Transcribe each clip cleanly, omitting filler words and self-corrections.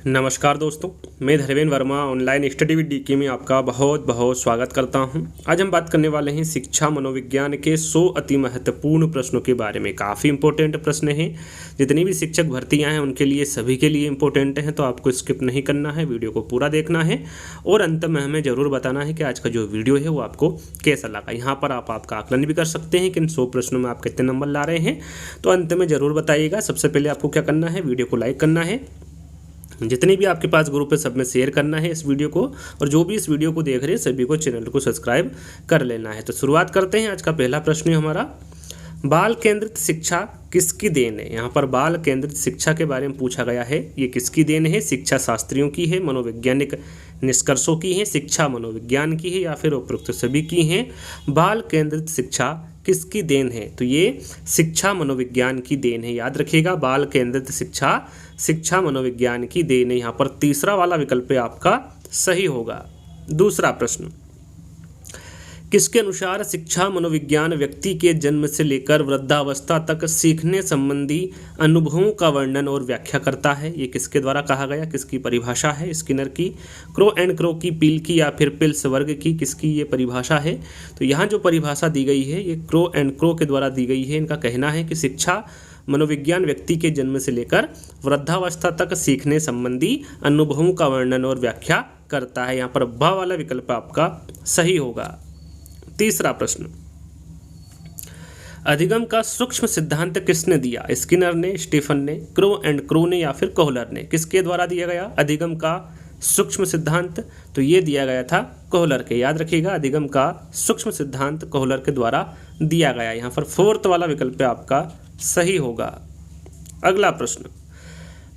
नमस्कार दोस्तों, मैं Dharmendra Verma online study with DK में आपका बहुत बहुत स्वागत करता हूं। आज हम बात करने वाले हैं शिक्षा मनोविज्ञान के 100 अति महत्वपूर्ण प्रश्नों के बारे में। काफ़ी इंपॉर्टेंट प्रश्न हैं। जितनी भी शिक्षक भर्तियां हैं उनके लिए, सभी के लिए इंपॉर्टेंट हैं, तो आपको स्किप नहीं करना है, वीडियो को पूरा देखना है और अंत में हमें ज़रूर बताना है कि आज का जो वीडियो है वो आपको कैसा लगा। यहाँ पर आप आपका आकलन भी कर सकते हैं कि इन 100 प्रश्नों में आप कितने नंबर ला रहे हैं, तो अंत में ज़रूर बताइएगा। सबसे पहले आपको क्या करना है, वीडियो को लाइक करना है, जितनी भी आपके पास ग्रुप है सब में शेयर करना है इस वीडियो को, और जो भी इस वीडियो को देख रहे हैं सभी को चैनल को सब्सक्राइब कर लेना है। तो शुरुआत करते हैं। आज का पहला प्रश्न है हमारा, बाल केंद्रित शिक्षा किसकी देन है। यहाँ पर बाल केंद्रित शिक्षा के बारे में पूछा गया है। ये किसकी देन है? शिक्षा शास्त्रियों की है, मनोवैज्ञानिक निष्कर्षों की है, शिक्षा मनोविज्ञान की है, या फिर उपरोक्त सभी की हैं। बाल केंद्रित शिक्षा किसकी देन है? तो ये शिक्षा मनोविज्ञान की देन है। याद रखिएगा, बाल केंद्रित शिक्षा शिक्षा मनोविज्ञान की देन है। यहाँ पर तीसरा वाला विकल्प आपका सही होगा। दूसरा प्रश्न, किसके अनुसार शिक्षा मनोविज्ञान व्यक्ति के जन्म से लेकर वृद्धावस्था तक सीखने संबंधी अनुभवों का वर्णन और व्याख्या करता है। ये किसके द्वारा कहा गया, किसकी परिभाषा है? स्किनर की, क्रो एंड क्रो की, पील की, या फिर पिल्स वर्ग की, किसकी ये परिभाषा है? तो यहाँ जो परिभाषा दी गई है ये क्रो एंड क्रो के द्वारा दी गई है। इनका कहना है कि शिक्षा मनोविज्ञान व्यक्ति के जन्म से लेकर वृद्धावस्था तक सीखने संबंधी अनुभवों का वर्णन और व्याख्या करता है। यहाँ पर ब वाला विकल्प आपका सही होगा। तीसरा प्रश्न, अधिगम का सूक्ष्म सिद्धांत किसने दिया? स्किनर ने, स्टीफन ने, क्रो एंड क्रो ने, या फिर कोहलर ने? किसके द्वारा दिया गया अधिगम का सूक्ष्म सिद्धांत? तो ये दिया गया था कोहलर के। याद रखिएगा, अधिगम का सूक्ष्म सिद्धांत कोहलर के द्वारा दिया गया। यहाँ पर फोर्थ वाला विकल्प आपका सही होगा। अगला प्रश्न,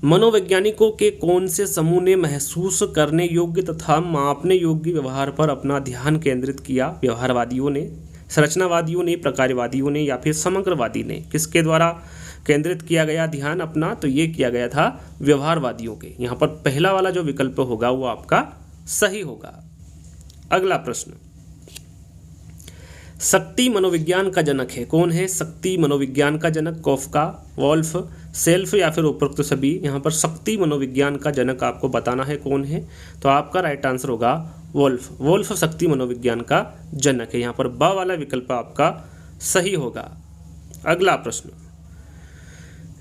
मनोवैज्ञानिकों के कौन से समूह ने महसूस करने योग्य तथा मापने योग्य व्यवहार पर अपना ध्यान केंद्रित किया? व्यवहारवादियों ने, संरचनावादियों ने, प्रकारवादियों ने, या फिर समग्रवादी ने? किसके द्वारा केंद्रित किया गया ध्यान अपना? तो ये किया गया था व्यवहारवादियों के। यहाँ पर पहला वाला जो विकल्प होगा वो आपका सही होगा। अगला प्रश्न, शक्ति मनोविज्ञान का जनक है। कौन है शक्ति मनोविज्ञान का जनक? कॉफका, वोल्फ, सेल्फ, या फिर उपरोक्त सभी? यहाँ पर शक्ति मनोविज्ञान का जनक आपको बताना है कौन है, तो आपका राइट आंसर होगा वोल्फ। वोल्फ शक्ति मनोविज्ञान का जनक है। यहाँ पर ब वाला विकल्प आपका सही होगा। अगला प्रश्न,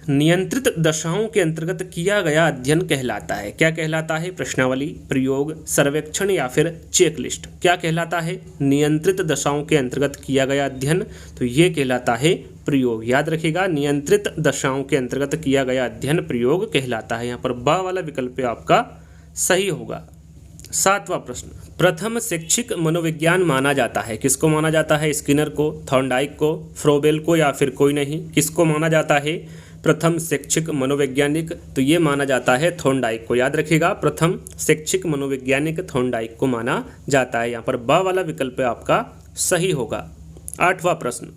नियंत्रित दशाओं के अंतर्गत किया गया अध्ययन कहलाता है। क्या कहलाता है? प्रश्नावली, प्रयोग, सर्वेक्षण, या फिर चेकलिस्ट? क्या कहलाता है? नियंत्रित दशाओं के अंतर्गत किया गया अध्ययन, तो ये कहलाता है प्रयोग। याद रखिएगा, नियंत्रित दशाओं के अंतर्गत किया गया अध्ययन प्रयोग कहलाता है। यहाँ पर ब वाला विकल्प आपका सही होगा। सातवां प्रश्न, प्रथम शैक्षिक मनोविज्ञान माना जाता है। किसको माना जाता है? स्किनर को, थॉर्नडाइक को, फ्रोबेल को, या फिर कोई नहीं? किसको माना जाता है प्रथम शैक्षिक मनोवैज्ञानिक? तो ये माना जाता है थॉर्नडाइक को। याद रखिएगा, प्रथम शैक्षिक मनोवैज्ञानिक थॉर्नडाइक को माना जाता है। यहाँ पर ब वाला विकल्प आपका सही होगा। आठवां प्रश्न,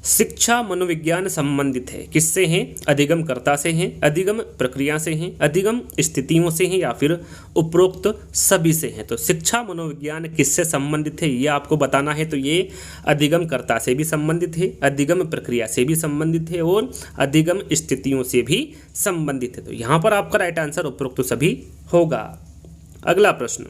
शिक्षा मनोविज्ञान संबंधित है किससे हैं? अधिगमकर्ता से हैं, अधिगम प्रक्रिया से हैं, अधिगम स्थितियों से हैं, या फिर उपरोक्त सभी से हैं? तो शिक्षा मनोविज्ञान किससे संबंधित है ये आपको बताना है। तो ये अधिगमकर्ता से भी संबंधित है, अधिगम प्रक्रिया से भी संबंधित है, और अधिगम स्थितियों से भी संबंधित है। तो यहाँ पर आपका राइट आंसर उपरोक्त सभी होगा। अगला प्रश्न,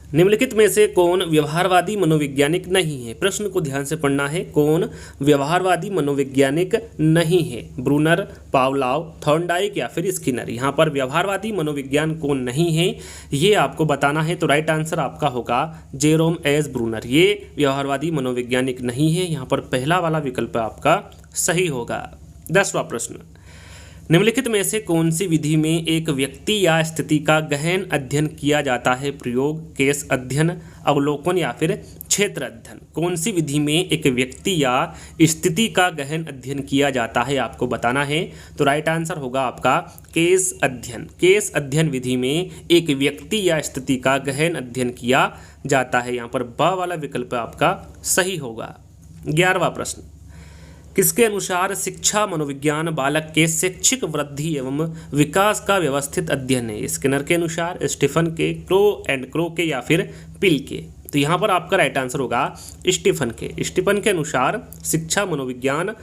निम्नलिखित में से कौन व्यवहारवादी मनोवैज्ञानिक नहीं है? प्रश्न को ध्यान से पढ़ना है। कौन व्यवहारवादी मनोवैज्ञानिक नहीं है? ब्रूनर, पावलाव, थॉर्नडाइक, या फिर स्किनर? यहाँ पर व्यवहारवादी मनोविज्ञान कौन नहीं है ये आपको बताना है। तो राइट आंसर आपका होगा जेरोम एस ब्रूनर। ये व्यवहारवादी मनोवैज्ञानिक नहीं है। यहाँ पर पहला वाला विकल्प आपका सही होगा। 10वां प्रश्न, निम्नलिखित में से कौन सी विधि में एक व्यक्ति या स्थिति का गहन अध्ययन किया जाता है? प्रयोग, केस अध्ययन, अवलोकन, या फिर क्षेत्र अध्ययन? कौन सी विधि में एक व्यक्ति या स्थिति का गहन अध्ययन किया जाता है आपको बताना है। तो राइट आंसर होगा आपका केस अध्ययन। केस अध्ययन विधि में एक व्यक्ति या स्थिति का गहन अध्ययन किया जाता है। यहाँ पर ब वाला विकल्प आपका सही होगा। 11वां प्रश्न, किसके अनुसार शिक्षा मनोविज्ञान बालक के शैक्षिक वृद्धि एवं विकास का व्यवस्थित अध्ययन है? स्किनर के अनुसार, स्टीफन के, क्रो एंड क्रो के, या फिर पिल के? तो यहाँ पर आपका राइट आंसर होगा स्टीफन के। स्टीफन के अनुसार शिक्षा मनोविज्ञान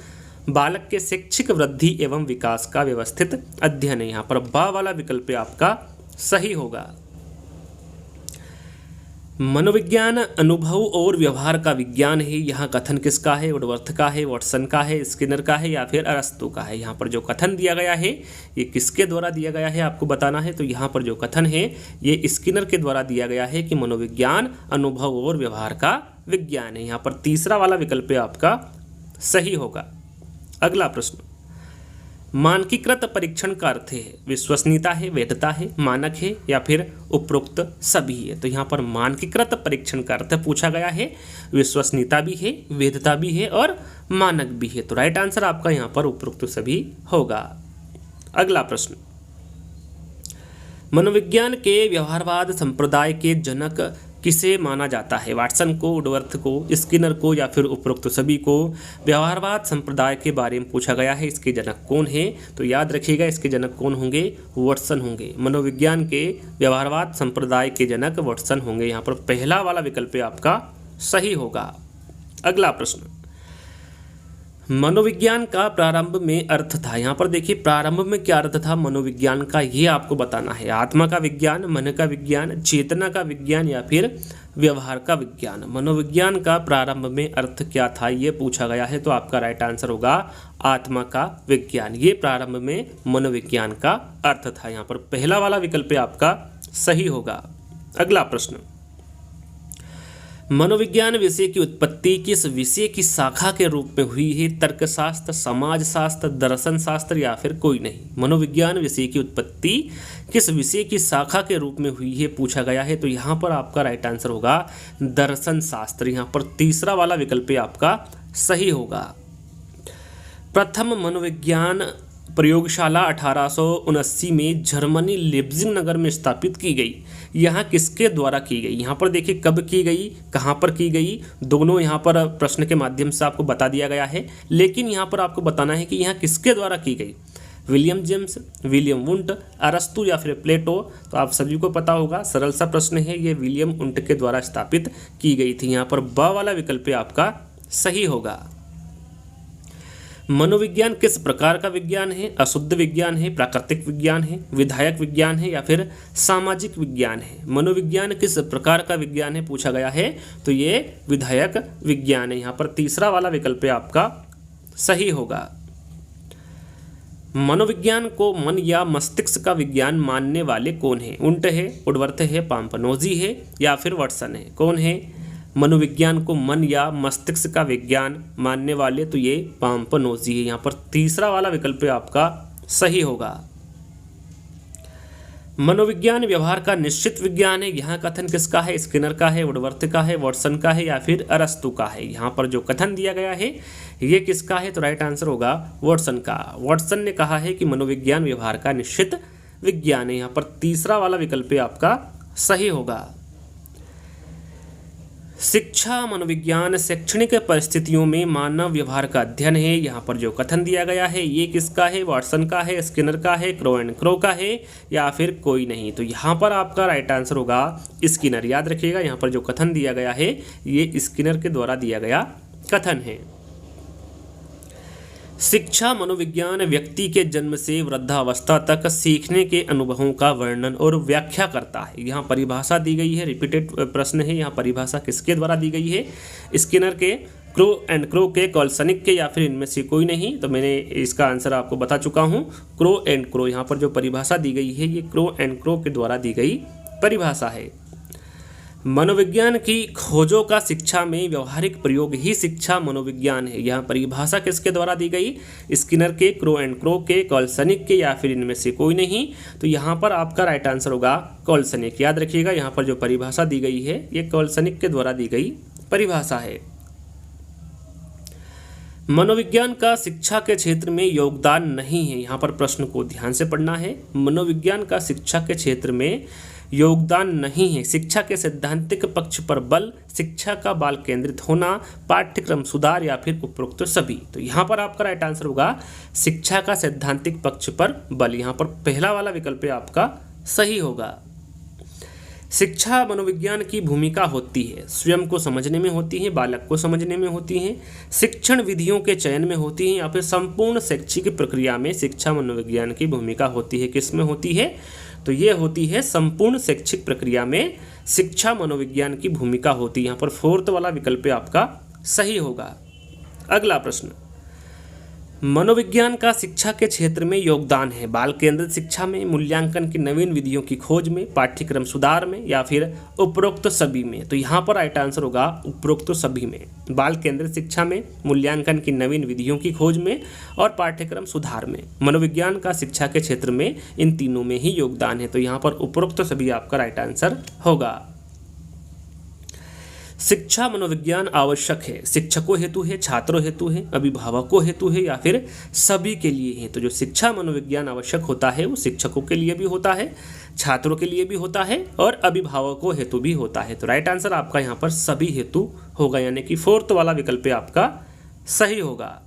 बालक के शैक्षिक वृद्धि एवं विकास का व्यवस्थित अध्ययन है। यहाँ पर बा वाला विकल्प आपका सही होगा। मनोविज्ञान अनुभव और व्यवहार का विज्ञान है। यहाँ कथन किसका है? वुडवर्थ का है, वाटसन का है, स्किनर का है या फिर अरस्तु का है। यहाँ पर जो कथन दिया गया है ये किसके द्वारा दिया गया है आपको बताना है। तो यहाँ पर जो कथन है ये स्किनर के द्वारा दिया गया है कि मनोविज्ञान अनुभव और व्यवहार का विज्ञान है। यहाँ पर तीसरा वाला विकल्प आपका सही होगा। अगला प्रश्न, मानकीकृत परीक्षण का अर्थ है विश्वसनीयता है, वैधता है, मानक है या फिर उपरोक्त सभी है। तो यहाँ पर मानकीकृत परीक्षण का अर्थ पूछा गया है, विश्वसनीयता भी है, वैधता भी है और मानक भी है। तो राइट आंसर आपका यहाँ पर उपरोक्त सभी होगा। अगला प्रश्न, मनोविज्ञान के व्यवहारवाद संप्रदाय के जनक किसे माना जाता है? वाटसन को, वुडवर्थ को, स्किनर को या फिर उपरोक्त सभी को? व्यवहारवाद संप्रदाय के बारे में पूछा गया है, इसके जनक कौन है? तो याद रखिएगा इसके जनक कौन होंगे? वाटसन होंगे। मनोविज्ञान के व्यवहारवाद संप्रदाय के जनक वाटसन होंगे। यहाँ पर पहला वाला विकल्प आपका सही होगा। अगला प्रश्न, मनोविज्ञान का प्रारंभ में अर्थ था। यहाँ पर देखिए प्रारंभ में क्या अर्थ था मनोविज्ञान का, ये आपको बताना है। आत्मा का विज्ञान, मन का विज्ञान, चेतना का विज्ञान या फिर व्यवहार का विज्ञान। मनोविज्ञान का प्रारंभ में अर्थ क्या था ये पूछा गया है। तो आपका राइट आंसर होगा आत्मा का विज्ञान। ये प्रारंभ में मनोविज्ञान का अर्थ था। यहाँ पर पहला वाला विकल्प आपका सही होगा। अगला प्रश्न, मनोविज्ञान विषय की उत्पत्ति किस विषय की शाखा के रूप में हुई है? तर्कशास्त्र, समाजशास्त्र, दर्शन शास्त्र या फिर कोई नहीं। मनोविज्ञान विषय की उत्पत्ति किस विषय की शाखा के रूप में हुई है पूछा गया है। तो यहाँ पर आपका राइट आंसर होगा दर्शन शास्त्र। यहाँ पर तीसरा वाला विकल्प आपका सही होगा। प्रथम मनोविज्ञान प्रयोगशाला 1879 में जर्मनी लिप्जिंग नगर में स्थापित की गई। यहाँ किसके द्वारा की गई? यहाँ पर देखिए कब की गई, कहाँ पर की गई, दोनों यहाँ पर प्रश्न के माध्यम से आपको बता दिया गया है। लेकिन यहाँ पर आपको बताना है कि यहाँ किसके द्वारा की गई। विलियम जेम्स, विलियम वुंट, अरस्तु या फिर प्लेटो। तो आप सभी को पता होगा, सरल सा प्रश्न है, ये विलियम वुंट के द्वारा स्थापित की गई थी। यहाँ पर ब वाला विकल्प आपका सही होगा। मनोविज्ञान किस प्रकार का विज्ञान है? अशुद्ध विज्ञान है, प्राकृतिक विज्ञान है, विधायक विज्ञान है या फिर सामाजिक विज्ञान है। मनोविज्ञान किस प्रकार का विज्ञान है पूछा गया है। तो ये विधायक विज्ञान है। यहाँ पर तीसरा वाला विकल्प आपका सही होगा। मनोविज्ञान को मन या मस्तिष्क का विज्ञान मानने वाले कौन है? उंट है, वुडवर्थ है, पाम्पनोजी है या फिर वाटसन है? कौन है मनोविज्ञान को मन या मस्तिष्क का विज्ञान मानने वाले? तो ये पाम्पनोजी है। यहाँ पर तीसरा वाला विकल्प आपका सही होगा। मनोविज्ञान व्यवहार का निश्चित विज्ञान है। यहाँ कथन किसका है? स्किनर का है, वुडवर्थ का है, वाटसन का है या फिर अरस्तु का है। यहाँ पर जो कथन दिया गया है ये किसका है? तो राइट आंसर होगा वाटसन का। वाटसन ने कहा है कि मनोविज्ञान व्यवहार का निश्चित विज्ञान है। यहाँ पर तीसरा वाला विकल्प आपका सही होगा। शिक्षा मनोविज्ञान शैक्षणिक परिस्थितियों में मानव व्यवहार का अध्ययन है। यहाँ पर जो कथन दिया गया है ये किसका है? वाटसन का है, स्किनर का है, क्रो एंड क्रो का है या फिर कोई नहीं। तो यहाँ पर आपका राइट आंसर होगा स्किनर। याद रखिएगा यहाँ पर जो कथन दिया गया है ये स्किनर के द्वारा दिया गया कथन है। शिक्षा मनोविज्ञान व्यक्ति के जन्म से वृद्धावस्था तक सीखने के अनुभवों का वर्णन और व्याख्या करता है। यहाँ परिभाषा दी गई है, रिपीटेड प्रश्न है। यहाँ परिभाषा किसके द्वारा दी गई है? स्किनर के, क्रो एंड क्रो के, कॉल्सनिक के या फिर इनमें से कोई नहीं। तो मैंने इसका आंसर आपको बता चुका हूँ, क्रो एंड क्रो। यहाँ पर जो परिभाषा दी गई है ये क्रो एंड क्रो के द्वारा दी गई परिभाषा है। मनोविज्ञान की खोजों का शिक्षा में व्यवहारिक प्रयोग ही शिक्षा मनोविज्ञान है। यहाँ परिभाषा किसके द्वारा दी गई? स्किनर के, क्रो एंड क्रो के, कॉल्सनिक के या फिर इनमें से कोई नहीं। तो यहाँ पर आपका राइट आंसर होगा कॉल्सनिक। याद रखिएगा यहाँ पर जो परिभाषा दी गई है ये कॉल्सनिक के द्वारा दी गई परिभाषा है। मनोविज्ञान का शिक्षा के क्षेत्र में योगदान नहीं है। यहाँ पर प्रश्न को ध्यान से पढ़ना है। मनोविज्ञान का शिक्षा के क्षेत्र में योगदान नहीं है। शिक्षा के सैद्धांतिक पक्ष पर बल, शिक्षा का बाल केंद्रित होना, पाठ्यक्रम सुधार या फिर उपरोक्त सभी। तो यहाँ पर आपका राइट आंसर होगा शिक्षा का सैद्धांतिक पक्ष पर बल। यहाँ पर पहला वाला विकल्प आपका सही होगा। शिक्षा मनोविज्ञान की भूमिका होती है स्वयं को समझने में होती है, बालक को समझने में होती है, शिक्षण विधियों के चयन में होती है, या फिर संपूर्ण शैक्षिक प्रक्रिया में शिक्षा मनोविज्ञान की भूमिका होती है। किस में होती है? तो ये होती है संपूर्ण शैक्षिक प्रक्रिया में शिक्षा मनोविज्ञान की भूमिका होती है। यहाँ पर फोर्थ वाला विकल्प आपका सही होगा। अगला प्रश्न, मनोविज्ञान का शिक्षा के क्षेत्र में योगदान है बाल केंद्रित शिक्षा में, मूल्यांकन की नवीन विधियों की खोज में, पाठ्यक्रम सुधार में, या फिर उपरोक्त सभी में। तो यहाँ पर राइट आंसर होगा उपरोक्त सभी में। बाल केंद्रित शिक्षा में, मूल्यांकन की नवीन विधियों की खोज में और पाठ्यक्रम सुधार में। मनोविज्ञान का शिक्षा के क्षेत्र में इन तीनों में ही योगदान है। तो यहाँ पर उपरोक्त सभी आपका राइट आंसर होगा। शिक्षा मनोविज्ञान आवश्यक है शिक्षकों हेतु है, छात्रों हेतु है, अभिभावकों हेतु है, या फिर सभी के लिए है। तो जो शिक्षा मनोविज्ञान आवश्यक होता है वो शिक्षकों के लिए भी होता है, छात्रों के लिए भी होता है और अभिभावकों हेतु भी होता है। तो राइट आंसर आपका यहाँ पर सभी हेतु होगा, यानी कि फोर्थ वाला विकल्प आपका सही होगा।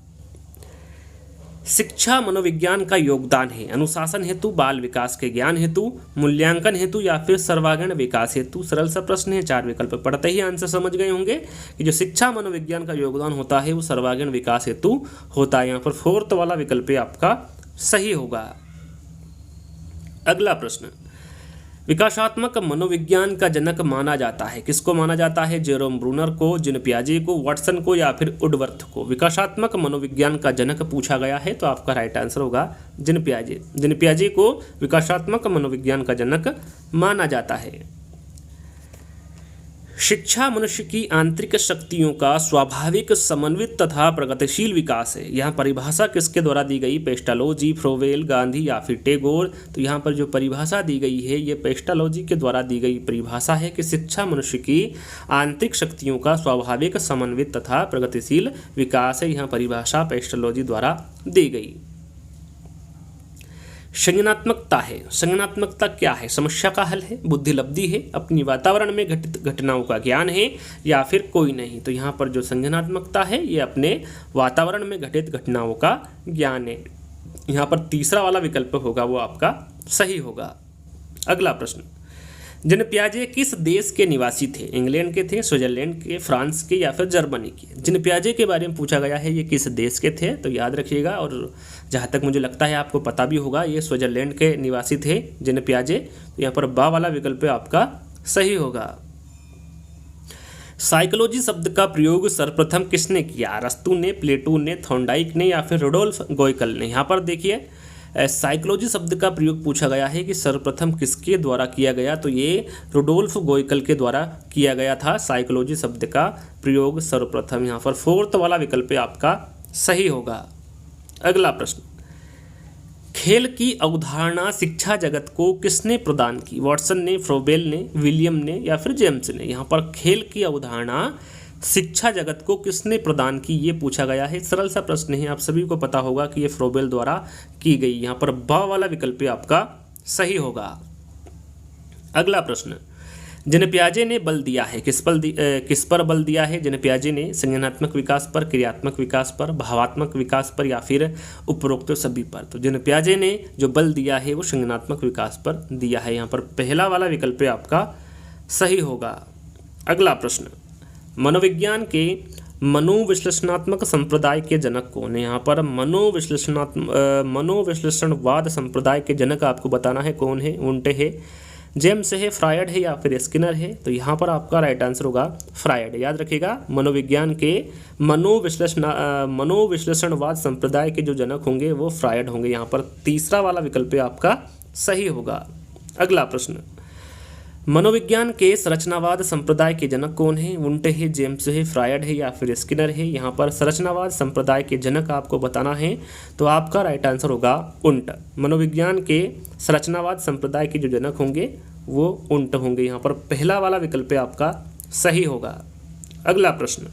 शिक्षा मनोविज्ञान का योगदान है अनुशासन हेतु, बाल विकास के ज्ञान हेतु, मूल्यांकन हेतु, या फिर सर्वांगीण विकास हेतु। सरल सा प्रश्न है, 4 विकल्प पढ़ते ही आंसर समझ गए होंगे कि जो शिक्षा मनोविज्ञान का योगदान होता है वो सर्वांगीण विकास हेतु होता है। यहाँ पर फोर्थ वाला विकल्प आपका सही होगा। अगला प्रश्न, विकासात्मक मनोविज्ञान का जनक माना जाता है। किसको माना जाता है? जेरोम ब्रूनर को, जीन पियाजे को, वाटसन को, या फिर वुडवर्थ को। विकासात्मक मनोविज्ञान का जनक पूछा गया है तो आपका राइट आंसर होगा जीन पियाजे। जीन पियाजे को विकासात्मक मनोविज्ञान का जनक माना जाता है। शिक्षा मनुष्य की आंतरिक शक्तियों का स्वाभाविक, समन्वित तथा प्रगतिशील विकास है। यहाँ परिभाषा किसके द्वारा दी गई? पेस्टालोजी, फ्रोवेल, गांधी, या फिर टैगोर। तो यहाँ पर जो परिभाषा दी गई है ये पेस्टालोजी के द्वारा दी गई परिभाषा है कि शिक्षा मनुष्य की आंतरिक शक्तियों का स्वाभाविक, समन्वित तथा प्रगतिशील विकास है। यहाँ परिभाषा पेस्टालोजी द्वारा दी गई। संज्ञानात्मकता है। संज्ञानात्मकता क्या है? समस्या का हल है, बुद्धिलब्धि है, अपनी वातावरण में घटित घटनाओं का ज्ञान है, या फिर कोई नहीं। तो यहाँ पर जो संज्ञानात्मकता है ये अपने वातावरण में घटित घटनाओं का ज्ञान है। यहाँ पर तीसरा वाला विकल्प होगा वो आपका सही होगा। अगला प्रश्न, जीन पियाजे किस देश के निवासी थे? इंग्लैंड के थे, स्विट्जरलैंड के, फ्रांस के, या फिर जर्मनी के। जीन पियाजे के बारे में पूछा गया है ये किस देश के थे? तो याद रखिएगा, और जहाँ तक मुझे लगता है आपको पता भी होगा, ये स्विट्जरलैंड के निवासी थे जीन पियाजे। तो यहाँ पर बा वाला विकल्प आपका सही होगा। साइकोलॉजी शब्द का प्रयोग सर्वप्रथम किसने किया? अरस्तू ने, प्लेटो ने, थॉर्नडाइक ने, या फिर रुडोल्फ गोयकल ने। यहाँ पर देखिए साइकोलॉजी शब्द का प्रयोग पूछा गया है कि सर्वप्रथम किसके द्वारा किया गया? तो ये रुडोल्फ गोयकल के द्वारा किया गया था साइकोलॉजी शब्द का प्रयोग सर्वप्रथम। यहाँ पर फोर्थ वाला विकल्प आपका सही होगा। अगला प्रश्न, खेल की अवधारणा शिक्षा जगत को किसने प्रदान की? वाटसन ने, फ्रोबेल ने, विलियम ने, या फिर जेम्स ने। यहाँ पर खेल की अवधारणा शिक्षा जगत को किसने प्रदान की ये पूछा गया है। सरल सा प्रश्न है, आप सभी को पता होगा कि ये फ्रोबेल द्वारा की गई। यहाँ पर ब वाला विकल्प आपका सही होगा। अगला प्रश्न, जीन पियाजे ने बल दिया है किस पर बल दिया है? जीन पियाजे ने संज्ञानात्मक विकास पर, क्रियात्मक विकास पर, भावात्मक विकास पर, या फिर उपरोक्त सभी पर। तो जीन पियाजे ने जो बल दिया है वो संज्ञानात्मक विकास पर दिया है। यहाँ पर पहला वाला विकल्प आपका सही होगा। अगला प्रश्न, मनोविज्ञान के मनोविश्लेषणात्मक संप्रदाय के जनक कौन है? यहाँ पर मनोविश्लेषणवाद संप्रदाय के जनक आपको बताना है कौन है। वुंटे है, जेम्स है, फ्रायड है, या फिर स्किनर है। तो यहाँ पर आपका राइट आंसर होगा फ्रायड। याद रखिएगा, मनोविज्ञान के मनोविश्लेषणवाद संप्रदाय के जो जनक होंगे वो फ्रायड होंगे। यहाँ पर तीसरा वाला विकल्प आपका सही होगा। अगला प्रश्न, मनोविज्ञान के संरचनावाद संप्रदाय के जनक कौन है? वुंटे है, जेम्स है, फ्रायड है, या फिर स्किनर है। यहाँ पर संरचनावाद संप्रदाय के जनक आपको बताना है तो आपका राइट आंसर होगा उंट। मनोविज्ञान के संरचनावाद संप्रदाय के जो जनक होंगे वो उंट होंगे। यहाँ पर पहला वाला विकल्प आपका सही होगा। अगला प्रश्न,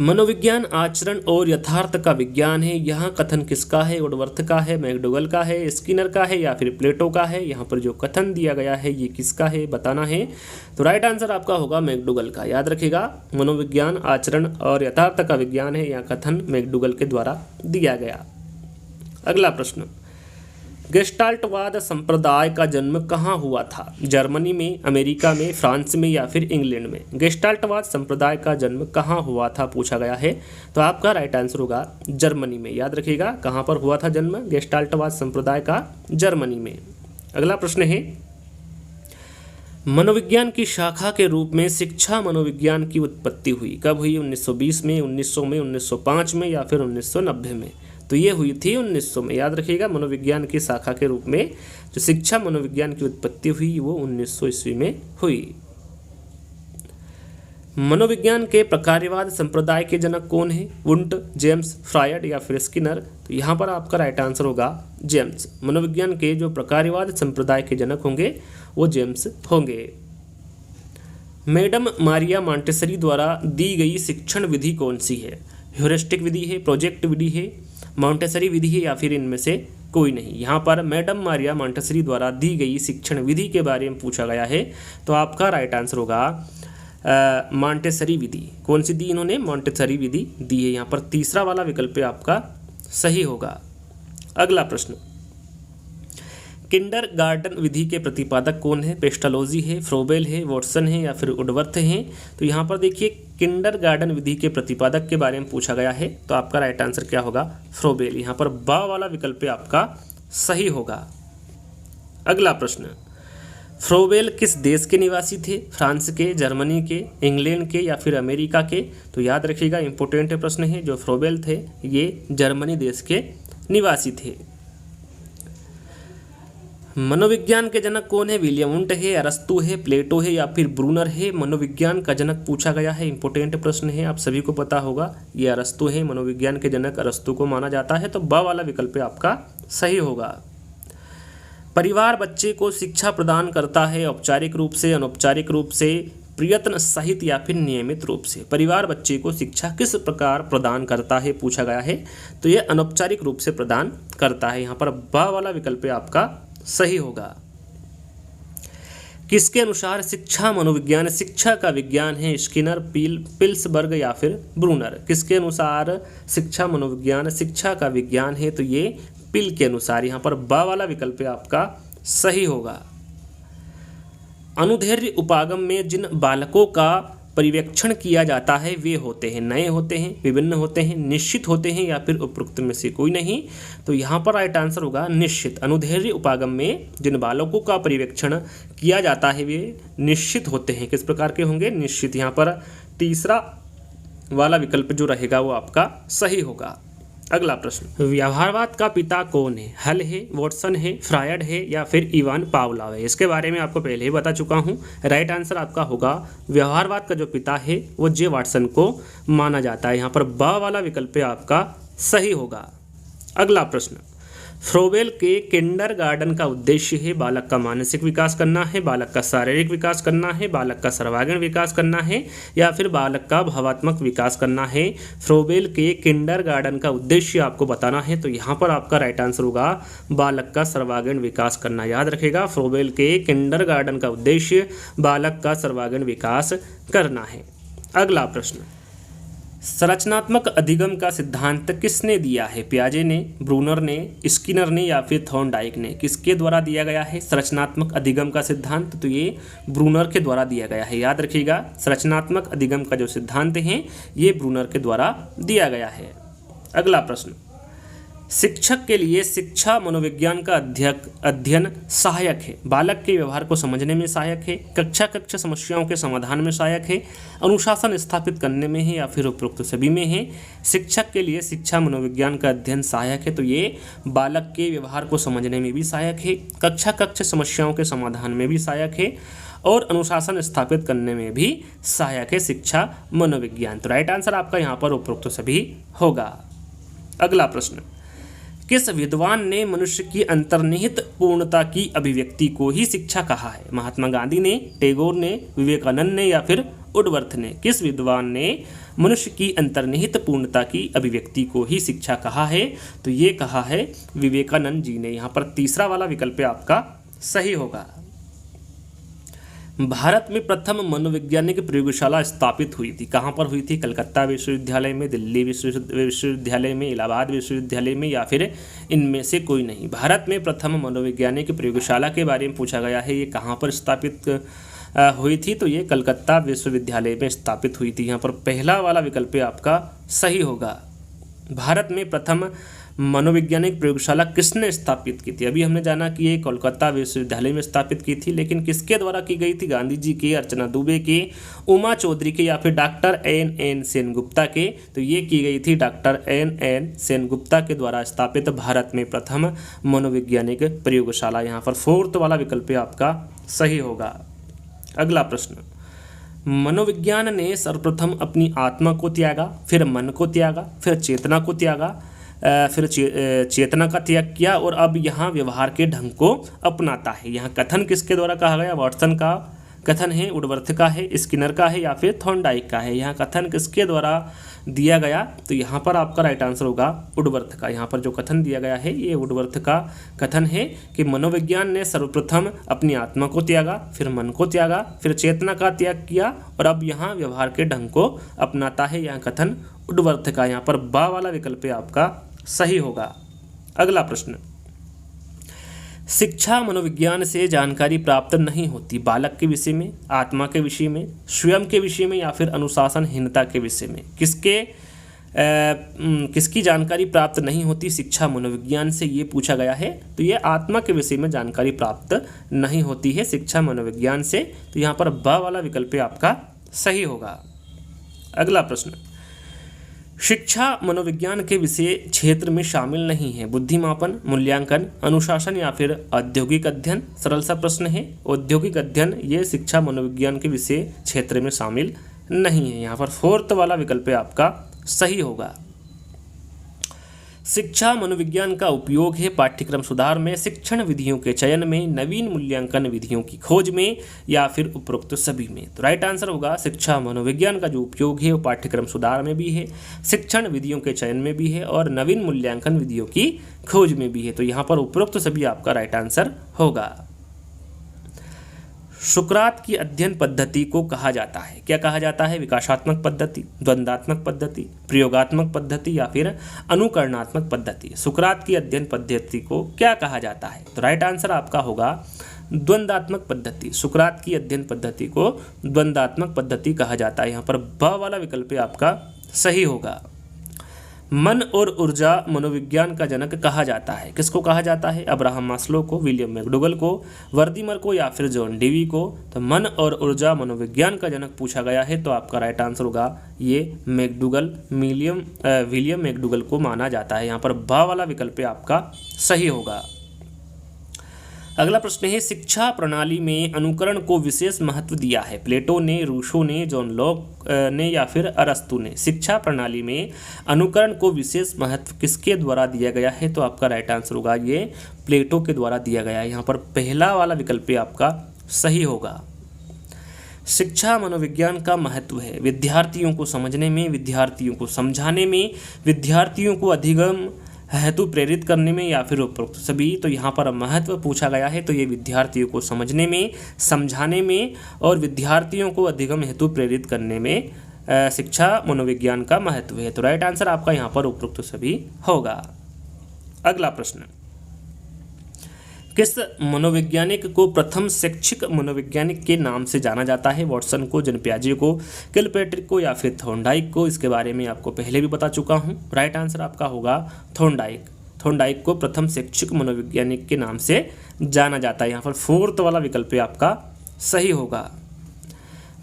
मनोविज्ञान आचरण और यथार्थ का विज्ञान है। यहाँ कथन किसका है? वुडवर्थ का है, मैकडोगल का है, स्किनर का है, या फिर प्लेटो का है। यहाँ पर जो कथन दिया गया है ये किसका है बताना है। तो राइट आंसर आपका होगा मैकडोगल का। याद रखिएगा, मनोविज्ञान आचरण और यथार्थ का विज्ञान है, यह कथन मैकडोगल के द्वारा दिया गया। अगला प्रश्न, गेस्टाल्टवाद संप्रदाय का जन्म कहाँ हुआ था? जर्मनी में, अमेरिका में, फ्रांस में या फिर इंग्लैंड में? गेस्टाल्टवाद संप्रदाय का जन्म कहाँ हुआ था पूछा गया है, तो आपका राइट आंसर होगा जर्मनी में। याद रखिएगा कहाँ पर हुआ था जन्म गेस्टाल्टवाद संप्रदाय का? जर्मनी में। अगला प्रश्न है, मनोविज्ञान की शाखा के रूप में शिक्षा मनोविज्ञान की उत्पत्ति हुई कब हुई? 1920 में, 1900 में, 1905 में या फिर 1990 में? तो ये हुई थी 1900 में। याद रखिएगा मनोविज्ञान की शाखा के रूप में जो शिक्षा मनोविज्ञान की उत्पत्ति हुई वो 1900 ईस्वी में हुई। मनोविज्ञान के प्रकार्यवाद संप्रदाय के जनक कौन है? वुंट, जेम्स, फ्रायड या फिर स्किनर? तो यहाँ पर आपका राइट आंसर होगा जेम्स। मनोविज्ञान के जो प्रकार्यवाद संप्रदाय के जनक होंगे वो जेम्स होंगे। मैडम मारिया मॉन्टेसरी द्वारा दी गई शिक्षण विधि कौन सी है? ह्यूरिस्टिक विधि है, प्रोजेक्ट विधि है, मॉन्टेसरी विधि है या फिर इनमें से कोई नहीं? यहाँ पर मैडम मारिया मॉन्टेसरी द्वारा दी गई शिक्षण विधि के बारे में पूछा गया है, तो आपका राइट आंसर होगा मॉन्टेसरी विधि। कौन सी दी इन्होंने? मॉन्टेसरी विधि दी है। यहाँ पर तीसरा वाला विकल्प आपका सही होगा। अगला प्रश्न, किंडरगार्टन विधि के प्रतिपादक कौन है? पेस्टालोजी है, फ्रोबेल है, वॉटसन है या फिर वुडवर्थ है? तो यहाँ पर देखिए किंडरगार्टन विधि के प्रतिपादक के बारे में पूछा गया है, तो आपका राइट आंसर क्या होगा? फ्रोबेल। यहाँ पर बा वाला विकल्प आपका सही होगा। अगला प्रश्न, फ्रोबेल किस देश के निवासी थे? फ्रांस के, जर्मनी के, इंग्लैंड के या फिर अमेरिका के? तो याद रखिएगा इंपॉर्टेंट प्रश्न है। जो फ्रोबेल थे ये जर्मनी देश के निवासी थे। मनोविज्ञान के जनक कौन है? विलियम वुंट है, अरस्तु है, प्लेटो है या फिर ब्रूनर है? मनोविज्ञान का जनक पूछा गया है, इंपॉर्टेंट प्रश्न है, आप सभी को पता होगा ये अरस्तु है। मनोविज्ञान के जनक अरस्तु को माना जाता है, तो ब वाला विकल्प आपका सही होगा। परिवार बच्चे को शिक्षा प्रदान करता है औपचारिक रूप से, अनौपचारिक रूप से, प्रयत्न सहित या फिर नियमित रूप से? परिवार बच्चे को शिक्षा किस प्रकार प्रदान करता है पूछा गया है, तो ये अनौपचारिक रूप से प्रदान करता है। यहाँ पर ब वाला विकल्प आपका सही होगा। किसके अनुसार शिक्षा मनोविज्ञान शिक्षा का विज्ञान है? स्किनर, पिल्सबर्ग या फिर ब्रूनर? किसके अनुसार शिक्षा मनोविज्ञान शिक्षा का विज्ञान है? तो ये पिल के अनुसार। यहाँ पर ब वाला विकल्प आपका सही होगा। अनुदैर्ध्य उपागम में जिन बालकों का परिवेक्षण किया जाता है वे होते हैं? नए होते हैं, विभिन्न होते हैं, निश्चित होते हैं या फिर उपरोक्त में से कोई नहीं? तो यहाँ पर राइट आंसर होगा निश्चित। अनुदैर्ध्य उपागम में जिन बालकों का परिवेक्षण किया जाता है वे निश्चित होते हैं। किस प्रकार के होंगे? निश्चित। यहाँ पर तीसरा वाला विकल्प जो रहेगा वो आपका सही होगा। अगला प्रश्न, व्यवहारवाद का पिता कौन है? हल है, वॉटसन है, फ्रायड है या फिर इवान पावलोव है? इसके बारे में आपको पहले ही बता चुका हूँ। राइट आंसर आपका होगा व्यवहारवाद का जो पिता है वो जे वाटसन को माना जाता है। यहाँ पर ब वाला विकल्प आपका सही होगा। अगला प्रश्न, फ्रोबेल के किंडरगार्टन का उद्देश्य है बालक का मानसिक विकास करना है, बालक का शारीरिक विकास करना है, बालक का सर्वांगीण विकास करना है या फिर बालक का भावात्मक विकास करना है? फ्रोबेल के किंडरगार्टन का उद्देश्य आपको बताना है, तो यहाँ पर आपका राइट आंसर होगा बालक का सर्वांगीण विकास करना। याद रखेगा फ्रोबेल के किंडरगार्टन का उद्देश्य बालक का सर्वांगीण विकास करना है। अगला प्रश्न, संरचनात्मक अधिगम का सिद्धांत किसने दिया है? पियाजे ने, ब्रूनर ने, स्किनर ने या फिर थॉर्नडाइक ने? किसके द्वारा दिया गया है संरचनात्मक अधिगम का सिद्धांत? तो ये ब्रूनर के द्वारा दिया गया है। याद रखिएगा संरचनात्मक अधिगम का जो सिद्धांत है ये ब्रूनर के द्वारा दिया गया है। अगला प्रश्न, शिक्षक के लिए शिक्षा मनोविज्ञान का अध्ययन सहायक है, बालक के व्यवहार को समझने में सहायक है, कक्षा समस्याओं के समाधान में सहायक है, अनुशासन स्थापित करने में है या फिर उपरोक्त सभी में है? शिक्षक के लिए शिक्षा मनोविज्ञान का अध्ययन सहायक है, तो ये बालक के व्यवहार को समझने में भी सहायक है, कक्षा समस्याओं के समाधान में भी सहायक है और अनुशासन स्थापित करने में भी सहायक है शिक्षा मनोविज्ञान। तो राइट आंसर आपका यहाँ पर उपरोक्त सभी होगा। अगला प्रश्न, किस विद्वान ने मनुष्य की अंतर्निहित पूर्णता की अभिव्यक्ति को ही शिक्षा कहा है? महात्मा गांधी ने, टैगोर ने, विवेकानंद ने या फिर वुडवर्थ ने? किस विद्वान ने मनुष्य की अंतर्निहित पूर्णता की अभिव्यक्ति को ही शिक्षा कहा है? तो ये कहा है विवेकानंद जी ने। यहाँ पर तीसरा वाला विकल्प आपका सही होगा। भारत में प्रथम मनोवैज्ञानिक प्रयोगशाला स्थापित हुई थी, कहाँ पर हुई थी? कलकत्ता विश्वविद्यालय में, दिल्ली विश्वविद्यालय में, इलाहाबाद विश्वविद्यालय में, या फिर इनमें से कोई नहीं। भारत में प्रथम मनोवैज्ञानिक प्रयोगशाला के बारे में पूछा गया है, ये कहाँ पर स्थापित हुई थी? तो ये कलकत्ता विश्वविद्यालय में स्थापित हुई थी। यहाँ पर पहला वाला विकल्प आपका सही होगा। भारत में प्रथम मनोवैज्ञानिक प्रयोगशाला किसने स्थापित की थी? अभी हमने जाना कि ये कोलकाता विश्वविद्यालय में स्थापित की थी, लेकिन किसके द्वारा की गई थी? गांधी जी के, अर्चना दुबे के, उमा चौधरी के, या फिर डॉक्टर एन सेनगुप्ता के? तो ये की गई थी डॉक्टर एन सेनगुप्ता के द्वारा स्थापित भारत में प्रथम मनोवैज्ञानिक प्रयोगशाला। यहाँ पर फोर्थ वाला विकल्प आपका सही होगा। अगला प्रश्न, मनोविज्ञान ने सर्वप्रथम अपनी आत्मा को त्यागा, फिर मन को त्यागा, फिर चेतना को त्यागा, फिर चेतना का त्याग किया और अब यहाँ व्यवहार के ढंग को अपनाता है। यहाँ कथन किसके द्वारा कहा गया? वाटसन का कथन है, वुडवर्थ का है, स्किनर का है, या फिर थॉर्नडाइक का है? यहाँ कथन किसके द्वारा दिया गया? तो यहाँ पर आपका राइट आंसर होगा वुडवर्थ का। यहाँ पर जो कथन दिया गया है ये वुडवर्थ का कथन है कि मनोविज्ञान ने सर्वप्रथम अपनी आत्मा को त्यागा, फिर मन को त्यागा, फिर चेतना का त्याग किया और अब यहाँ व्यवहार के ढंग को अपनाता है। यहाँ कथन वुडवर्थ का। यहाँ पर बा वाला विकल्प आपका सही होगा। अगला प्रश्न, शिक्षा मनोविज्ञान से जानकारी प्राप्त नहीं होती, बालक के विषय में, आत्मा के विषय में, स्वयं के विषय में, या फिर अनुशासनहीनता के विषय में? किसकी जानकारी प्राप्त नहीं होती शिक्षा मनोविज्ञान से, ये पूछा गया है। तो ये आत्मा के विषय में जानकारी प्राप्त नहीं होती है शिक्षा मनोविज्ञान से। तो यहाँ पर ब वाला विकल्प आपका सही होगा। अगला प्रश्न, शिक्षा मनोविज्ञान के विषय क्षेत्र में शामिल नहीं है, बुद्धिमापन, मूल्यांकन, अनुशासन, या फिर औद्योगिक अध्ययन? सरल सा प्रश्न है। औद्योगिक अध्ययन ये शिक्षा मनोविज्ञान के विषय क्षेत्र में शामिल नहीं है। यहाँ पर फोर्थ वाला विकल्प आपका सही होगा। शिक्षा मनोविज्ञान का उपयोग है पाठ्यक्रम सुधार में, शिक्षण विधियों के चयन में, नवीन मूल्यांकन विधियों की खोज में, या फिर उपरोक्त सभी में? तो राइट आंसर होगा शिक्षा मनोविज्ञान का जो उपयोग है वो पाठ्यक्रम सुधार में भी है, शिक्षण विधियों के चयन में भी है और नवीन मूल्यांकन विधियों की खोज में भी है। तो यहाँ पर उपरोक्त सभी आपका राइट आंसर होगा। सुकरात की अध्ययन पद्धति को कहा जाता है, क्या कहा जाता है? विकासात्मक पद्धति, द्वंद्वात्मक पद्धति, प्रयोगात्मक पद्धति, या फिर अनुकरणात्मक पद्धति? सुकरात की अध्ययन पद्धति को क्या कहा जाता है? तो राइट आंसर आपका होगा द्वंद्वात्मक पद्धति। सुकरात की अध्ययन पद्धति को द्वंद्वात्मक पद्धति कहा जाता है। यहाँ पर ब वाला विकल्प आपका सही होगा। मन और ऊर्जा मनोविज्ञान का जनक कहा जाता है, किसको कहा जाता है? अब्राहम मास्लो को, विलियम मैकडूगल को, वर्दीमर को, या फिर जॉन डेवी को? तो मन और ऊर्जा मनोविज्ञान का जनक पूछा गया है तो आपका राइट आंसर होगा ये मैकडूगल, विलियम मैकडूगल को माना जाता है। यहाँ पर बा वाला विकल्प आपका सही होगा। अगला प्रश्न है, शिक्षा प्रणाली में अनुकरण को विशेष महत्व दिया है, प्लेटो ने, रूसो ने, जॉन लॉक ने, या फिर अरस्तु ने? शिक्षा प्रणाली में अनुकरण को विशेष महत्व किसके द्वारा दिया गया है? तो आपका राइट आंसर होगा ये प्लेटो के द्वारा दिया गया है। यहाँ पर पहला वाला विकल्प आपका सही होगा। शिक्षा मनोविज्ञान का महत्व है विद्यार्थियों को समझने में, विद्यार्थियों को समझाने में, विद्यार्थियों को अधिगम हेतु प्रेरित करने में, या फिर उपरोक्त सभी? तो यहाँ पर महत्व पूछा गया है तो ये विद्यार्थियों को समझने में, समझाने में और विद्यार्थियों को अधिगम हेतु प्रेरित करने में शिक्षा मनोविज्ञान का महत्व है। तो राइट आंसर आपका यहाँ पर उपरोक्त सभी होगा। अगला प्रश्न, किस मनोवैज्ञानिक को प्रथम शैक्षिक मनोवैज्ञानिक के नाम से जाना जाता है? वाटसन को, जन पियाजे को, किलपैट्रिक को, या फिर थॉर्नडाइक को? इसके बारे में आपको पहले भी बता चुका हूँ। राइट आंसर आपका होगा थॉर्नडाइक। थॉर्नडाइक को प्रथम शैक्षिक मनोवैज्ञानिक के नाम से जाना जाता है। यहाँ पर फोर्थ वाला विकल्प आपका सही होगा।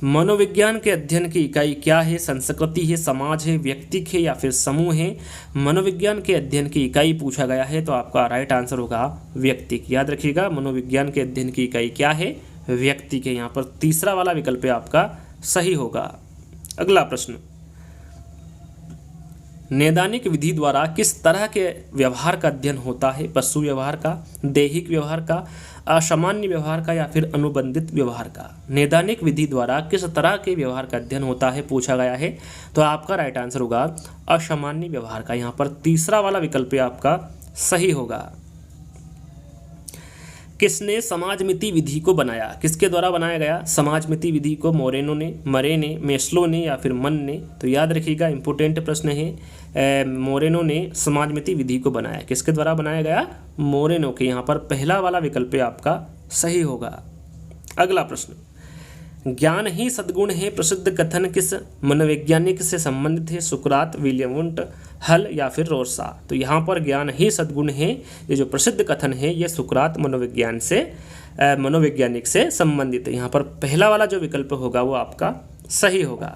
मनोविज्ञान के अध्ययन की इकाई क्या है? संस्कृति है, समाज है, व्यक्तिक है, या फिर समूह है? मनोविज्ञान के अध्ययन की इकाई पूछा गया है तो आपका राइट आंसर होगा व्यक्तिक। याद रखिएगा मनोविज्ञान के अध्ययन की इकाई क्या है? व्यक्तिक है। यहाँ पर तीसरा वाला विकल्प आपका सही होगा। अगला प्रश्न, नैदानिक विधि द्वारा किस तरह के व्यवहार का अध्ययन होता है? पशु व्यवहार का, दैहिक व्यवहार का, असामान्य व्यवहार का, या फिर अनुबंधित व्यवहार का? नैदानिक विधि द्वारा किस तरह के व्यवहार का अध्ययन होता है पूछा गया है तो आपका राइट आंसर होगा असामान्य व्यवहार का। यहाँ पर तीसरा वाला विकल्प आपका सही होगा। किसने समाजमिति विधि को बनाया? किसके द्वारा बनाया गया समाजमिति विधि को? मोरेनो ने, मरे ने, मेस्लो ने या फिर मन ने? तो याद रखिएगा, इंपॉर्टेंट प्रश्न है। मोरेनो ने समाजमिति विधि को बनाया। किसके द्वारा बनाया गया? मोरेनो के। यहाँ पर पहला वाला विकल्प आपका सही होगा। अगला प्रश्न, ज्ञान ही सद्गुण है प्रसिद्ध कथन किस मनोवैज्ञानिक से संबंधित है? सुकरात, विलियम वुंट, हल या फिर रोसा? तो यहाँ पर ज्ञान ही सद्गुण है, ये जो प्रसिद्ध कथन है ये सुकरात मनोवैज्ञानिक से संबंधित है। यहाँ पर पहला वाला जो विकल्प होगा वो आपका सही होगा।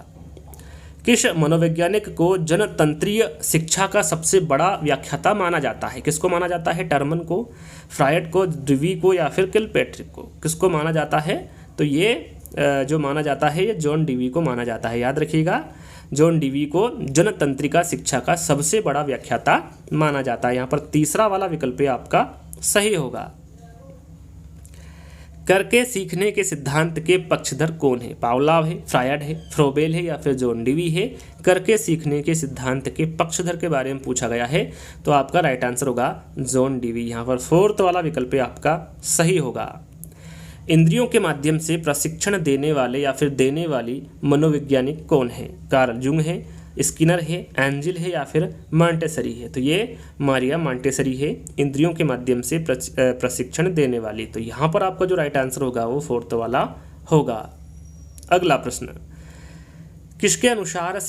किस मनोवैज्ञानिक को जनतंत्रीय शिक्षा का सबसे बड़ा व्याख्याता माना जाता है? किसको माना जाता है? टर्मन को, फ्रायड को, ड्यूवी को या फिर किलपैट्रिक को? किसको माना जाता है? तो ये जो माना जाता है ये जॉन डीवी को माना जाता है। याद रखिएगा, जॉन डीवी को जनतंत्रिका शिक्षा का सबसे बड़ा व्याख्याता माना जाता है। यहाँ पर तीसरा वाला विकल्प आपका सही होगा। करके सीखने के सिद्धांत के पक्षधर कौन है? पावलाव है, फ्रायड है, फ्रोबेल है या फिर जॉन डीवी है? करके सीखने के सिद्धांत के पक्षधर के बारे में पूछा गया है, तो आपका राइट आंसर होगा जॉन डीवी। यहाँ पर फोर्थ वाला विकल्प आपका सही होगा। इंद्रियों के माध्यम से प्रशिक्षण देने वाले या फिर देने वाली मनोवैज्ञानिक कौन है? कार्ल जुंग है, स्किनर है, एंजिल है या फिर मॉन्टेसरी है? तो ये मारिया मॉन्टेसरी है, इंद्रियों के माध्यम से प्रशिक्षण देने वाली। तो यहाँ पर आपका जो राइट आंसर होगा वो फोर्थ वाला होगा। अगला प्रश्न, किसके अनुसार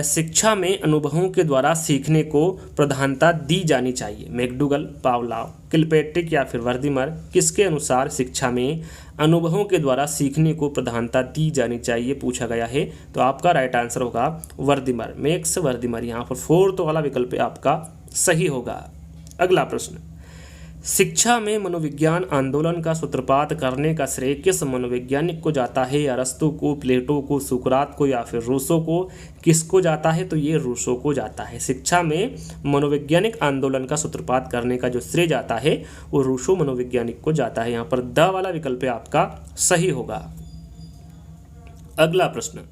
शिक्षा में अनुभवों के द्वारा सीखने को प्रधानता दी जानी चाहिए? मैकडूगल, पावलाव, किलपैट्रिक या फिर वर्दीमर? किसके अनुसार शिक्षा में अनुभवों के द्वारा सीखने को प्रधानता दी जानी चाहिए पूछा गया है? तो आपका राइट आंसर होगा वर्दीमर, मैक्स वर्दीमर। यहाँ पर फोर्थ वाला विकल्प आपका सही होगा। अगला प्रश्न, शिक्षा में मनोविज्ञान आंदोलन का सूत्रपात करने का श्रेय किस मनोवैज्ञानिक को जाता है? अरस्तू को, प्लेटो को, सुकरात को या फिर रूसो को? किसको जाता है? तो ये रूसो को जाता है। शिक्षा में मनोवैज्ञानिक आंदोलन का सूत्रपात करने का जो श्रेय जाता है वो रूसो मनोवैज्ञानिक को जाता है। यहाँ पर द वाला विकल्प आपका सही होगा। अगला प्रश्न,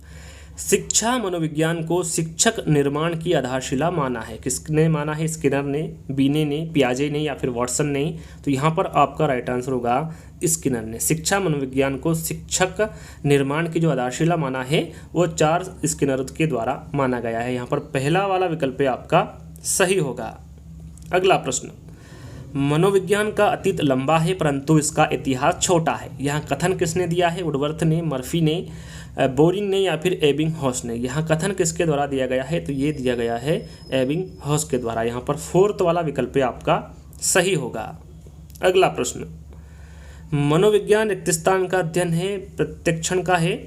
शिक्षा मनोविज्ञान को शिक्षक निर्माण की आधारशिला माना है? किसने माना है? स्किनर ने, बीने ने, पियाजे ने या फिर वॉटसन ने? तो यहाँ पर आपका राइट आंसर होगा स्किनर ने। शिक्षा मनोविज्ञान को शिक्षक निर्माण की जो आधारशिला माना है वो चार्ल्स स्किनर के द्वारा माना गया है। यहाँ पर पहला वाला विकल्प आपका सही होगा। अगला प्रश्न, मनोविज्ञान का अतीत लंबा है परंतु इसका इतिहास छोटा है। यहाँ कथन किसने दिया है? वुडवर्थ ने, मर्फी ने, बोरिंग ने या फिर एबिंगहॉस ने? यहाँ कथन किसके द्वारा दिया गया है? तो ये दिया गया है एबिंगहॉस के द्वारा। यहाँ पर फोर्थ वाला विकल्प आपका सही होगा। अगला प्रश्न, मनोविज्ञान रिक्तस्थान का अध्ययन है, प्रत्यक्षण का है,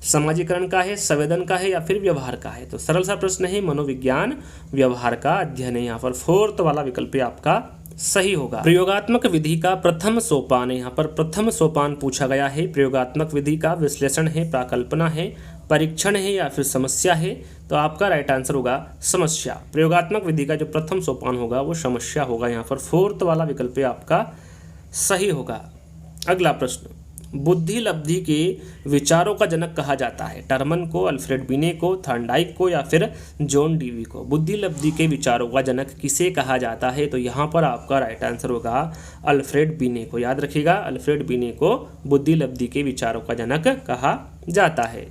समाजीकरण का है, संवेदन का है या फिर व्यवहार का है? तो सरल सा प्रश्न है, मनोविज्ञान व्यवहार का अध्ययन है। यहाँ पर फोर्थ वाला विकल्प आपका सही होगा। प्रयोगात्मक विधि का प्रथम सोपान है। यहाँ पर प्रथम सोपान पूछा गया है। प्रयोगात्मक विधि का विश्लेषण है, प्राकल्पना है, परीक्षण है या फिर समस्या है? तो आपका राइट आंसर होगा समस्या। प्रयोगात्मक विधि का जो प्रथम सोपान होगा वो समस्या होगा। यहाँ पर फोर्थ वाला विकल्प आपका सही होगा। अगला प्रश्न, बुद्धि लब्धि के विचारों का जनक कहा जाता है? टर्मन को, अल्फ्रेड बिने को, थॉर्नडाइक को या फिर जॉन डीवी को? बुद्धि लब्धि के विचारों का जनक किसे कहा जाता है? तो यहाँ पर आपका राइट आंसर होगा अल्फ्रेड बिने को। याद रखिएगा, अल्फ्रेड बिने को बुद्धि लब्धि के विचारों का जनक कहा जाता है।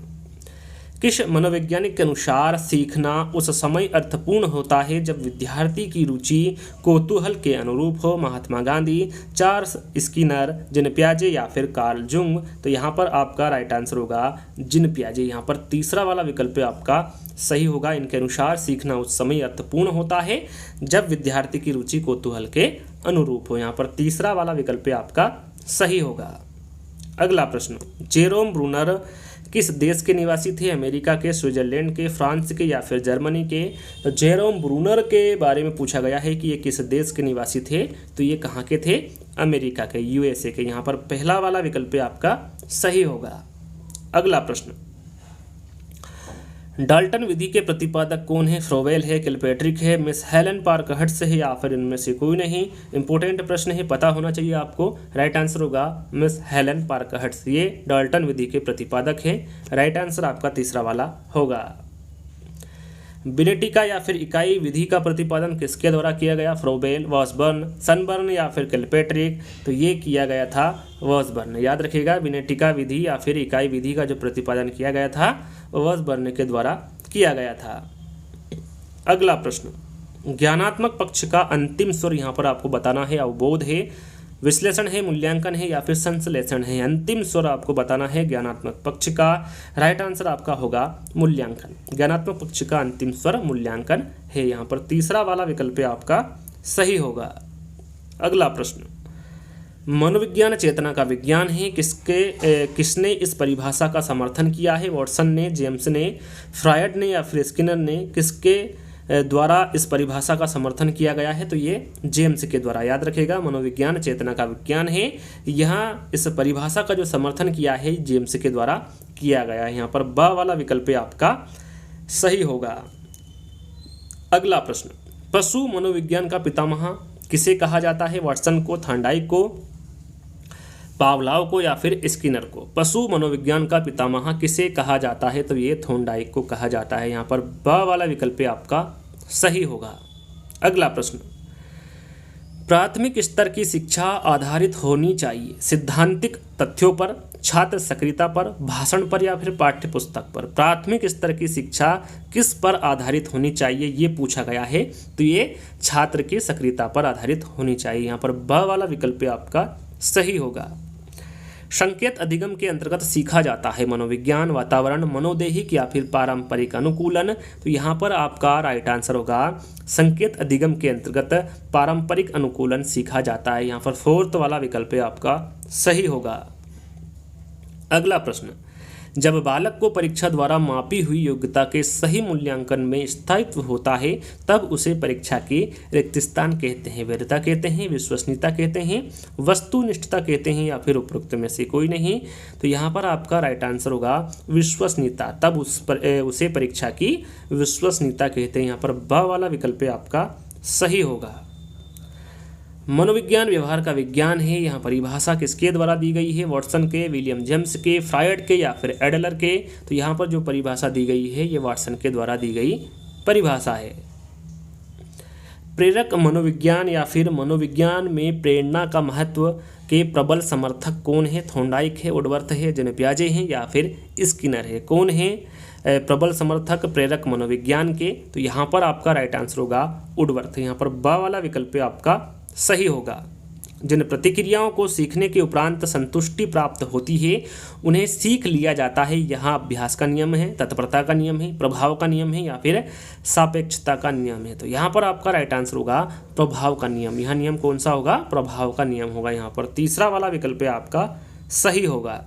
किस मनोवैज्ञानिक के अनुसार सीखना उस समय अर्थपूर्ण होता है जब विद्यार्थी की रुचि कौतूहल के अनुरूप हो? महात्मा गांधी, चार्ल्स स्किनर, जिन पियाजे या फिर कार्ल जुंग? तो यहाँ पर आपका राइट आंसर होगा जिन पियाजे। यहाँ पर तीसरा वाला विकल्प आपका सही होगा। इनके अनुसार सीखना उस समय अर्थपूर्ण होता है जब विद्यार्थी की रुचि कौतूहल के अनुरूप हो। यहाँ पर तीसरा वाला विकल्प आपका सही होगा। अगला प्रश्न, जेरोम ब्रूनर किस देश के निवासी थे? अमेरिका के, स्विट्जरलैंड के, फ्रांस के या फिर जर्मनी के? तो जेरोम ब्रूनर के बारे में पूछा गया है कि ये किस देश के निवासी थे? तो ये कहाँ के थे? अमेरिका के, यूएसए के। यहाँ पर पहला वाला विकल्प आपका सही होगा। अगला प्रश्न, डाल्टन विधि के प्रतिपादक कौन है? फ्रोबेल है, किलपैट्रिक है, मिस हेलन पार्कहर्ट्ज़ है या फिर इनमें से कोई नहीं? इंपॉर्टेंट प्रश्न है, पता होना चाहिए आपको। राइट आंसर होगा मिस हेलन पार्कहर्ट्ज़। ये डाल्टन विधि के प्रतिपादक हैं। राइट आंसर आपका तीसरा वाला होगा। विनेटिका या फिर इकाई विधि का प्रतिपादन किसके द्वारा किया गया? फ्रोबेल, वॉसबर्न, सनबर्न या फिर किलपेट्रिक? तो ये किया गया था वॉसबर्न। याद रखिएगा, विनेटिका विधि या फिर इकाई विधि का जो प्रतिपादन किया गया था वॉसबर्न के द्वारा किया गया था। अगला प्रश्न, ज्ञानात्मक पक्ष का अंतिम स्वर यहाँ पर आपको बताना है। अवबोध है, विश्लेषण है, मूल्यांकन है या फिर संश्लेषण है? अंतिम स्वर आपको बताना है ज्ञानात्मक पक्ष का। राइट आंसर आपका होगा मूल्यांकन। ज्ञानात्मक पक्ष का अंतिम स्वर मूल्यांकन है। यहाँ पर तीसरा वाला विकल्प आपका सही होगा। अगला प्रश्न, मनोविज्ञान चेतना का विज्ञान है, किसने इस परिभाषा का समर्थन किया है? वॉटसन ने, जेम्स ने, फ्रायड ने या फिर स्किनर ने? किसके द्वारा इस परिभाषा का समर्थन किया गया है? तो ये जेम्स के द्वारा। याद रखेगा, मनोविज्ञान चेतना का विज्ञान है, यहाँ इस परिभाषा का जो समर्थन किया है जेम्स के द्वारा किया गया है। यहाँ पर ब वाला विकल्प आपका सही होगा। अगला प्रश्न, पशु मनोविज्ञान का पितामह किसे कहा जाता है? वॉटसन को, थॉर्नडाइक को, पावलाव को या फिर स्किनर को? पशु मनोविज्ञान का पितामह किसे कहा जाता है? तो ये थॉर्नडाइक को कहा जाता है। यहाँ पर ब वाला विकल्प आपका सही होगा। अगला प्रश्न, प्राथमिक स्तर की शिक्षा आधारित होनी चाहिए सिद्धांतिक तथ्यों पर, छात्र सक्रियता पर, भाषण पर या फिर पाठ्य पुस्तक पर? प्राथमिक स्तर की शिक्षा किस पर आधारित होनी चाहिए ये पूछा गया है। तो ये छात्र की सक्रियता पर आधारित होनी चाहिए। यहाँ पर ब वाला विकल्प आपका सही होगा। संकेत अधिगम के अंतर्गत सीखा जाता है मनोविज्ञान, वातावरण, मनोदैहिक या फिर पारंपरिक अनुकूलन? तो यहाँ पर आपका राइट आंसर होगा संकेत अधिगम के अंतर्गत पारंपरिक अनुकूलन सीखा जाता है। यहाँ पर फोर्थ वाला विकल्प आपका सही होगा। अगला प्रश्न, जब बालक को परीक्षा द्वारा मापी हुई योग्यता के सही मूल्यांकन में स्थायित्व होता है तब उसे परीक्षा की रिक्त स्थान कहते हैं, वैधता कहते हैं, विश्वसनीयता कहते हैं, वस्तुनिष्ठता कहते हैं या फिर उपरोक्त में से कोई नहीं? तो यहाँ पर आपका राइट आंसर होगा विश्वसनीयता। तब उसे परीक्षा की विश्वसनीयता कहते हैं। यहाँ पर ब वाला विकल्प आपका सही होगा। मनोविज्ञान व्यवहार का विज्ञान है, यहाँ परिभाषा किसके द्वारा दी गई है? वॉटसन के, विलियम जेम्स के, फ्रायड के या फिर एडलर के? तो यहाँ पर जो परिभाषा दी गई है ये वॉटसन के द्वारा दी गई परिभाषा है। प्रेरक मनोविज्ञान या फिर मनोविज्ञान में प्रेरणा का महत्व के प्रबल समर्थक कौन है? थॉर्नडाइक है, वुडवर्थ है, जेन पियाजे हैं या फिर स्किनर है? कौन है प्रबल समर्थक प्रेरक मनोविज्ञान के? तो यहाँ पर आपका राइट आंसर होगा वुडवर्थ। यहाँ पर ब वाला विकल्प आपका सही होगा। जिन प्रतिक्रियाओं को सीखने के उपरांत संतुष्टि प्राप्त होती है उन्हें सीख लिया जाता है। यहाँ अभ्यास का नियम है, तत्परता का नियम है, प्रभाव का नियम है या फिर सापेक्षता का नियम है? तो यहाँ पर आपका राइट आंसर होगा प्रभाव का नियम। यहाँ नियम कौन सा होगा? प्रभाव का नियम होगा। यहाँ पर तीसरा वाला विकल्प आपका सही होगा।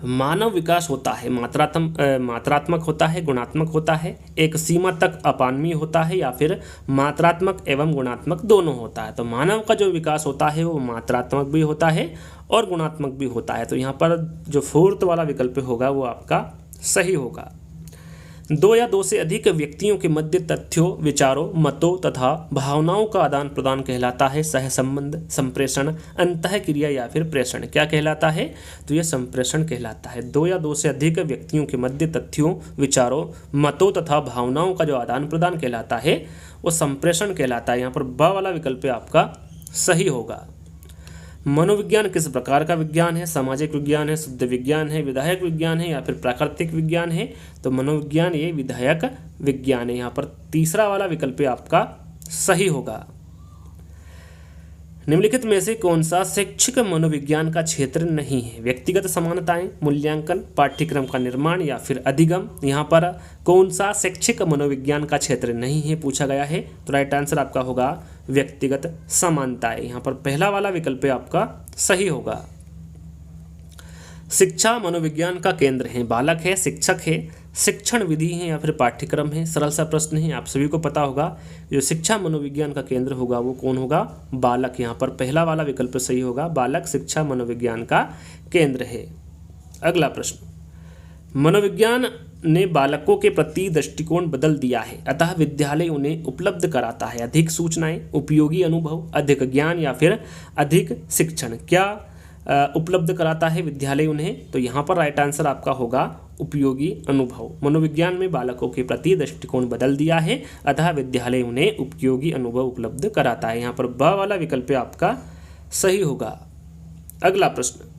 मानव विकास होता है मात्रात्मक होता है, गुणात्मक होता है, एक सीमा तक अपानवीय होता है या फिर मात्रात्मक एवं गुणात्मक दोनों होता है? तो मानव का जो विकास होता है वो मात्रात्मक भी होता है और गुणात्मक भी होता है। तो यहाँ पर जो फोर्थ वाला विकल्प होगा वो आपका सही होगा। दो या दो से अधिक व्यक्तियों के मध्य तथ्यों, विचारों, मतों तथा भावनाओं का आदान प्रदान कहलाता है सहसंबंध, संप्रेषण, अंतःक्रिया या फिर प्रेषण? क्या कहलाता है? तो यह संप्रेषण कहलाता है। दो या दो से अधिक व्यक्तियों के मध्य तथ्यों, विचारों, मतों तथा भावनाओं का जो आदान प्रदान कहलाता है वो संप्रेषण कहलाता है। यहाँ पर ब वाला विकल्प आपका सही होगा। मनोविज्ञान किस प्रकार का विज्ञान है? सामाजिक विज्ञान है, शुद्ध विज्ञान है, विधायक विज्ञान है या फिर प्राकृतिक विज्ञान है? तो मनोविज्ञान ये विधायक विज्ञान है। यहाँ पर तीसरा वाला विकल्प आपका सही होगा। निम्नलिखित में से कौन सा शैक्षिक मनोविज्ञान का क्षेत्र नहीं है? व्यक्तिगत समानताएं, मूल्यांकन, पाठ्यक्रम का निर्माण या फिर अधिगम? यहाँ पर कौन सा शैक्षिक मनोविज्ञान का क्षेत्र नहीं है पूछा गया है? तो राइट आंसर आपका होगा व्यक्तिगत समानताएं। यहाँ पर पहला वाला विकल्प आपका सही होगा। शिक्षा मनोविज्ञान का केंद्र है, बालक है, शिक्षक है, शिक्षण विधि है या फिर पाठ्यक्रम है? सरल सा प्रश्न है, आप सभी को पता होगा। जो शिक्षा मनोविज्ञान का केंद्र होगा वो कौन होगा? बालक। यहाँ पर पहला वाला विकल्प सही होगा, बालक शिक्षा मनोविज्ञान का केंद्र है। अगला प्रश्न, मनोविज्ञान ने बालकों के प्रति दृष्टिकोण बदल दिया है, अतः विद्यालय उन्हें उपलब्ध कराता है अधिक सूचनाएं, उपयोगी अनुभव, अधिक ज्ञान या फिर अधिक शिक्षण? क्या उपलब्ध कराता है विद्यालय उन्हें? तो यहाँ पर राइट आंसर आपका होगा उपयोगी अनुभव। मनोविज्ञान में बालकों के प्रति दृष्टिकोण बदल दिया है, अतः विद्यालय उन्हें उपयोगी अनुभव उपलब्ध कराता है। यहाँ पर ब वाला विकल्प आपका सही होगा। अगला प्रश्न,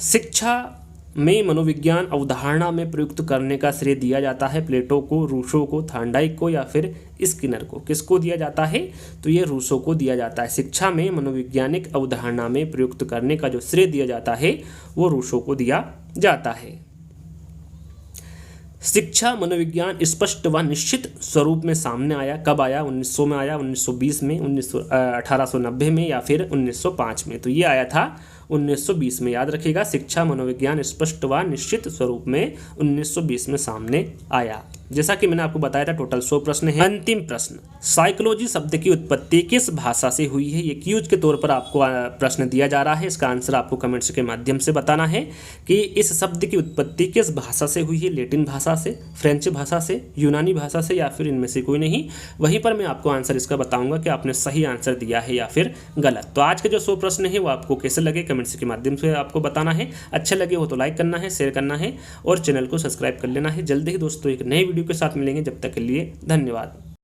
शिक्षा में मनोविज्ञान अवधारणा में प्रयुक्त करने का श्रेय दिया जाता है प्लेटो को, रूसो को, थॉर्नडाइक को या फिर स्किनर को? किसको दिया जाता है? तो ये रूसो को दिया जाता है। शिक्षा में मनोवैज्ञानिक अवधारणा में प्रयुक्त करने का जो श्रेय दिया जाता है वो रूसो को दिया जाता है। शिक्षा मनोविज्ञान स्पष्ट व निश्चित स्वरूप में सामने आया, कब आया? 1900 में आया, 1920 में, 1890 में या फिर 1905 में? तो ये आया था 1920 में। याद रखिएगा, शिक्षा मनोविज्ञान स्पष्ट व निश्चित स्वरूप में 1920 में सामने आया। जैसा कि मैंने आपको बताया था टोटल 100 प्रश्न हैं। अंतिम प्रश्न, साइकोलॉजी शब्द की उत्पत्ति किस भाषा से हुई है? ये क्यूज के तौर पर आपको प्रश्न दिया जा रहा है। इसका आंसर आपको कमेंट्स के माध्यम से बताना है कि इस शब्द की उत्पत्ति किस भाषा से हुई है। लैटिन भाषा से, फ्रेंच भाषा से, यूनानी भाषा से या फिर इनमें से कोई नहीं। वहीं पर मैं आपको आंसर इसका बताऊंगा कि आपने सही आंसर दिया है या फिर गलत। तो आज के जो 100 प्रश्न है वो आपको कैसे लगे कमेंट्स के माध्यम से आपको बताना है। अच्छे लगे हो तो लाइक करना है, शेयर करना है और चैनल को सब्सक्राइब कर लेना है। जल्दी ही दोस्तों एक नए वीडियो के साथ मिलेंगे, जब तक के लिए धन्यवाद।